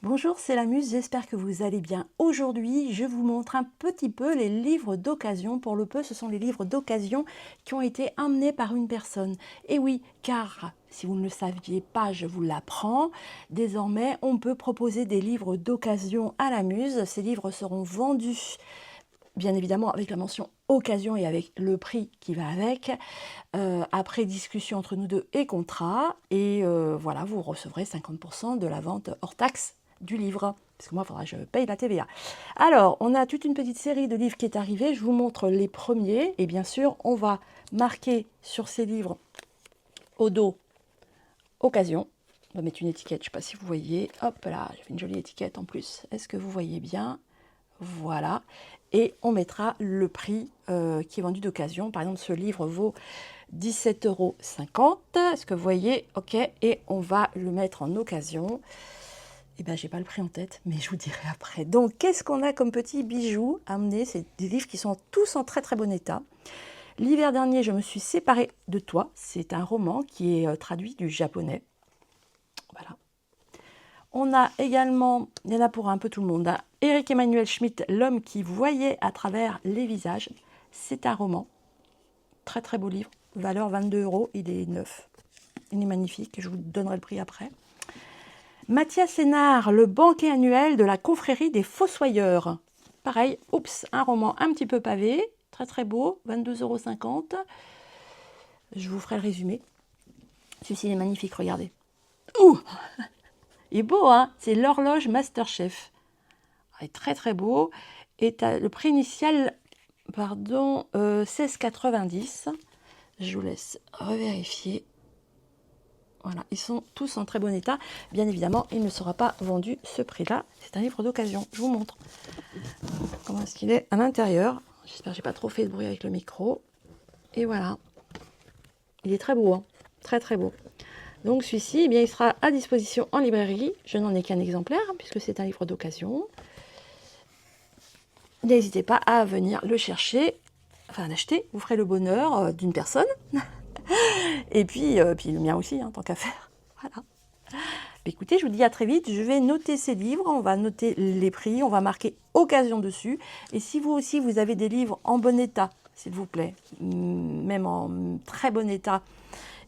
Bonjour, c'est la Muse, j'espère que vous allez bien. Aujourd'hui, je vous montre un petit peu les livres d'occasion. Pour le peu, ce sont les livres d'occasion qui ont été emmenés par une personne. Et oui, car si vous ne le saviez pas, je vous l'apprends. Désormais, on peut proposer des livres d'occasion à la Muse. Ces livres seront vendus, bien évidemment, avec la mention occasion et avec le prix qui va avec, après discussion entre nous deux et contrat. Et voilà, vous recevrez 50% de la vente hors taxe du livre, parce que moi, il faudra que je paye la TVA. Alors, on a toute une petite série de livres qui est arrivée. Je vous montre les premiers. Et bien sûr, on va marquer sur ces livres au dos occasion. On va mettre une étiquette, je ne sais pas si vous voyez. Hop là, j'ai fait une jolie étiquette en plus. Est-ce que vous voyez bien? Voilà. Et on mettra le prix qui est vendu d'occasion. Par exemple, ce livre vaut 17,50 €. Est-ce que vous voyez? Ok. Et on va le mettre en occasion. Eh bien, j'ai pas le prix en tête, mais je vous dirai après. Donc, qu'est-ce qu'on a comme petits bijoux à amener? C'est des livres qui sont tous en très très bon état. L'hiver dernier, je me suis séparée de toi. C'est un roman qui est traduit du japonais. Voilà. On a également, il y en a pour un peu tout le monde, hein, Éric Emmanuel Schmitt, L'homme qui voyait à travers les visages. C'est un roman. Très très beau livre. Valeur 22 €. Il est neuf. Il est magnifique. Je vous donnerai le prix après. Mathias Sénard, Le banquet annuel de la confrérie des Fossoyeurs. Pareil, oups, un roman un petit peu pavé, très très beau, 22,50 €. Je vous ferai le résumé. Celui-ci est magnifique, regardez. Ouh, il est beau, hein? C'est L'horloge Masterchef. Il est très très beau. Et le prix initial, pardon, 16,90 €. Je vous laisse revérifier. Voilà, ils sont tous en très bon état. Bien évidemment, il ne sera pas vendu ce prix-là. C'est un livre d'occasion. Je vous montre comment est-ce qu'il est à l'intérieur. J'espère que j'ai pas trop fait de bruit avec le micro. Et voilà. Il est très beau, hein, très très beau. Donc celui-ci, eh bien, il sera à disposition en librairie. Je n'en ai qu'un exemplaire, hein, puisque c'est un livre d'occasion. N'hésitez pas à venir le chercher, enfin à l'acheter. Vous ferez le bonheur d'une personne. Et puis le mien aussi, hein, tant qu'à faire. Voilà. Écoutez, je vous dis à très vite. Je vais noter ces livres, on va noter les prix, on va marquer occasion dessus. Et si vous aussi, vous avez des livres en bon état, s'il vous plaît, même en très bon état,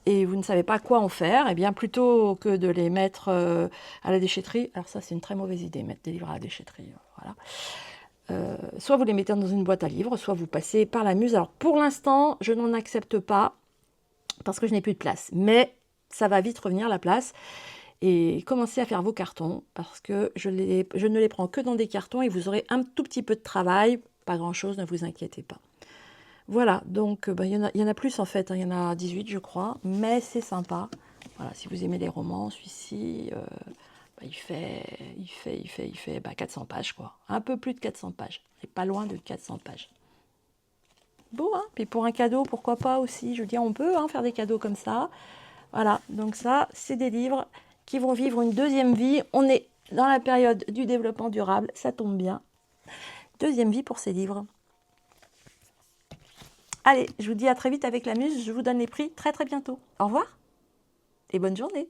et vous ne savez pas quoi en faire, eh bien plutôt que de les mettre à la déchetterie, alors ça c'est une très mauvaise idée, mettre des livres à la déchetterie, voilà. Soit vous les mettez dans une boîte à livres, soit vous passez par la Muse. Alors pour l'instant, je n'en accepte pas, parce que je n'ai plus de place. Mais ça va vite revenir la place. Et commencez à faire vos cartons, parce que je ne les prends que dans des cartons et vous aurez un tout petit peu de travail. Pas grand-chose, ne vous inquiétez pas. Voilà, donc il y en a plus en fait, hein, il y en a 18 je crois, mais c'est sympa. Voilà, si vous aimez les romans, celui-ci, il fait 400 pages quoi. Un peu plus de 400 pages, et pas loin de 400 pages. Beau, hein? Puis pour un cadeau, pourquoi pas aussi. Je veux dire, on peut hein, faire des cadeaux comme ça. Voilà, donc ça, c'est des livres qui vont vivre une deuxième vie. On est dans la période du développement durable, ça tombe bien. Deuxième vie pour ces livres. Allez, je vous dis à très vite avec la Muse. Je vous donne les prix très très bientôt. Au revoir et bonne journée.